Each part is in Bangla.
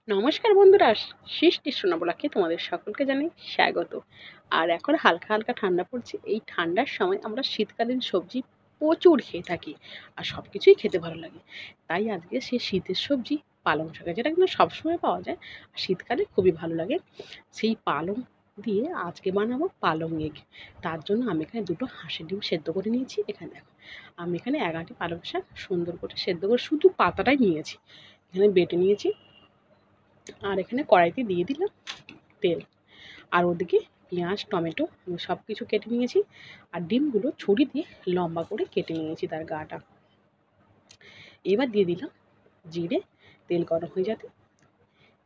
নমস্কার বন্ধুরা, সৃষ্টি সোনাবলাকে তোমাদের সকলকে জানাই স্বাগত। আর এখন হালকা হালকা ঠান্ডা পড়ছে। এই ঠান্ডার সময় আমরা শীতকালীন সবজি প্রচুর খেয়ে থাকি আর সব কিছুই খেতে ভালো লাগে। তাই আজকে সেই শীতের সবজি পালং শাক, যেটা কিন্তু সবসময় পাওয়া যায় আর শীতকালে খুবই ভালো লাগে, সেই পালং দিয়ে আজকে বানাবো পালং এগ। তার জন্য আমি এখানে দুটো হাঁসের ডিম সেদ্ধ করে নিয়েছি। এখানে দেখো, আমি এখানে 11টি পালং শাক সুন্দর করে সেদ্ধ করে শুধু পাতাটাই নিয়েছি, এখানে বেটে নিয়েছি। আর এখানে কড়াইতে দিয়ে দিলাম তেল, আর ওদিকে পেঁয়াজ টমেটো আমি সব কিছু কেটে নিয়েছি, আর ডিমগুলো ছুরি দিয়ে লম্বা করে কেটে নিয়েছি তার গাটা। এবার দিয়ে দিলাম জিরে। তেল গরম হয়ে যাতে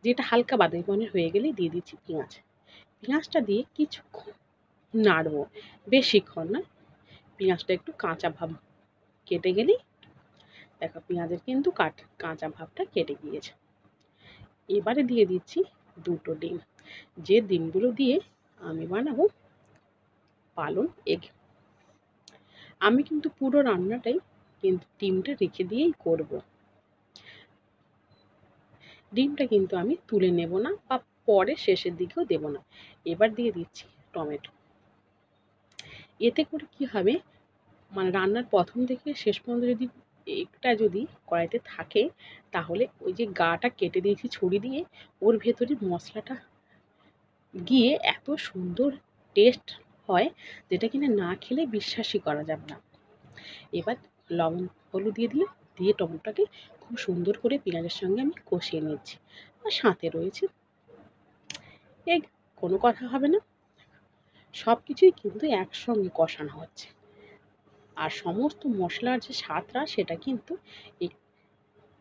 যেটা হালকা বাদামি বর্ণের হয়ে গেলে দিয়ে দিচ্ছি পেঁয়াজ। পেঁয়াজটা দিয়ে কিছুক্ষণ নাড়বো, বেশিক্ষণ না। পেঁয়াজটা একটু কাঁচা ভাব কেটে গেলেই দেখো পেঁয়াজের কিন্তু কাঁচা ভাবটা কেটে গিয়েছে। এবারে দিয়ে দিচ্ছি দুটো ডিম, যে ডিমগুলো দিয়ে আমি বানাবো পালং এগ। আমি কিন্তু পুরো রান্নাটাই কিন্তু ডিমটা রেখে দিয়েই করব। ডিমটা কিন্তু আমি তুলে নেব না বা পরে শেষের দিকেও দেব না। এবার দিয়ে দিচ্ছি টমেটো। এতে করে কি হবে, মানে রান্নার প্রথম থেকে শেষ পর্যন্ত যদি একটা যদি কড়াইতে থাকে, তাহলে ওই যে গাটা কেটে দিয়েছি ছুরি দিয়ে, ওর ভেতরে মশলাটা গিয়ে এত সুন্দর টেস্ট হয়, যেটা কিনা না খেলে বিশ্বাসই করা যাবে না। এবার লবণ হলুদ দিয়ে দিলাম, দিয়ে টমেটোটাকে খুব সুন্দর করে পেঁয়াজের সঙ্গে আমি কষিয়ে নিচ্ছি। আর সাথে রয়েছে এগ, কোনো কথা হবে না, সব কিছুই কিন্তু একসঙ্গে কষানো হচ্ছে। আর সমস্ত মশলার যে স্বাদটা সেটা কিন্তু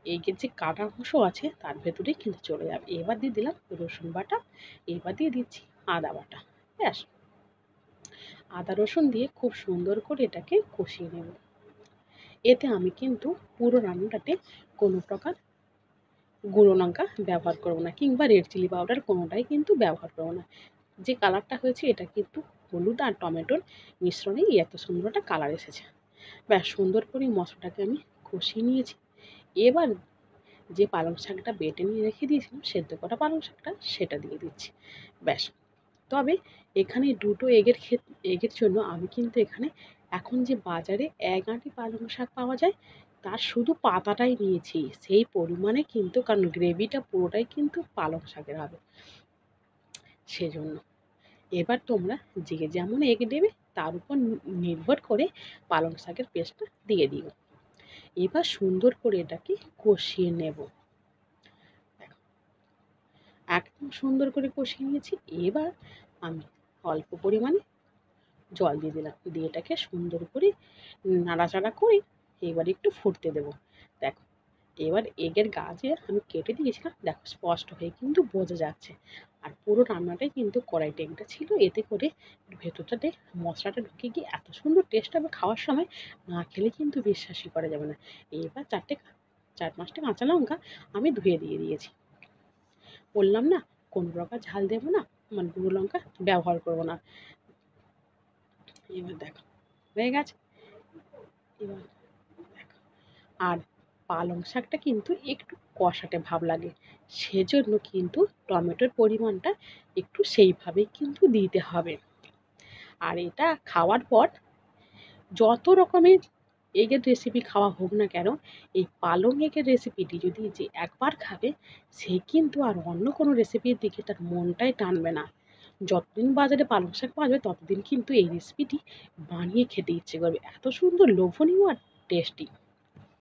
এগের যে কাটা অংশ আছে তার ভেতরেই কিন্তু চলে যাবে। এবার দিয়ে দিলাম রসুন বাটা, এবার দিয়ে দিচ্ছি আদা বাটা। ব্যাস, আদা রসুন দিয়ে খুব সুন্দর করে এটাকে কষিয়ে নেব। এতে আমি কিন্তু পুরো রান্নাটাতে কোনো প্রকার গুঁড়ো লঙ্কা ব্যবহার করবো না, কিংবা রেড চিলি পাউডার কোনোটাই কিন্তু ব্যবহার করবো না। যে কালারটা হয়েছে এটা কিন্তু হলুদ আর টমেটোর মিশ্রণেই এত সুন্দর একটা কালার এসেছে। ব্যাস, সুন্দর করে মশলাটাকে আমি কষিয়ে নিয়েছি। এবার যে পালং শাকটা বেটে নিয়ে রেখে দিয়েছিলাম, সেদ্ধ করা পালং শাকটা, সেটা দিয়ে দিচ্ছি। ব্যাস, তবে এখানে দুটো এগের জন্য আমি কিন্তু এখানে এখন যে বাজারে 1 আঁটি পালং শাক পাওয়া যায়, তার শুধু পাতাটাই নিয়েছি সেই পরিমাণে কিন্তু, কারণ গ্রেভিটা পুরোটাই কিন্তু পালং শাকের হবে সেজন্য। এবার তোমরা যে যেমন এগ দেবে তার উপর নির্ভর করে পালং শাকের পেস্টটা দিয়ে দিও। এবার সুন্দর করে এটাকে কষিয়ে নেব। একদম সুন্দর করে কষিয়ে নিয়েছি। এবার আমি অল্প পরিমাণে জল দিয়ে দিলাম, দিয়ে এটাকে সুন্দর করে নাড়াচাড়া করে এবার একটু ফুটতে দেবো। দেখো, এবার এগের গা যে আমি কেটে দিয়েছিলাম, দেখো স্পষ্ট হয়ে কিন্তু বোঝা যাচ্ছে। আর পুরো রান্নাটাই কিন্তু কড়াইতে এগটা ছিল, এতে করে ভেতরটাতে মশলাটা ঢুকে গিয়ে এত সুন্দর টেস্ট হবে, খাওয়ার সময় না খেলে কিন্তু বিশ্বাসই করা যাবে না। এবার 4-5টা কাঁচা লঙ্কা আমি ধুয়ে দিয়ে দিয়েছি। বললাম না কোনো প্রকার ঝাল দেবো না, মানে গুঁড়ো লঙ্কা ব্যবহার করবো না। এবার দেখো হয়ে গেছে। এবার দেখো, আর পালং শাকটা কিন্তু একটু কষাটে ভাব লাগে, সেজন্য কিন্তু টমেটোর পরিমাণটা একটু সেইভাবেই কিন্তু দিতে হবে। আর এটা খাওয়ার পর যত রকমের এগের রেসিপি খাওয়া হোক না কেন, এই পালং এগের রেসিপিটি যদি যে একবার খাবে, সে কিন্তু আর অন্য কোনো রেসিপির দিকে তার মনটাই টানবে না। যতদিন বাজারে পালং শাক পাওয়া যাবে ততদিন কিন্তু এই রেসিপিটি বানিয়ে খেতে ইচ্ছে করবে, এত সুন্দর লোভনীয় আর টেস্টি।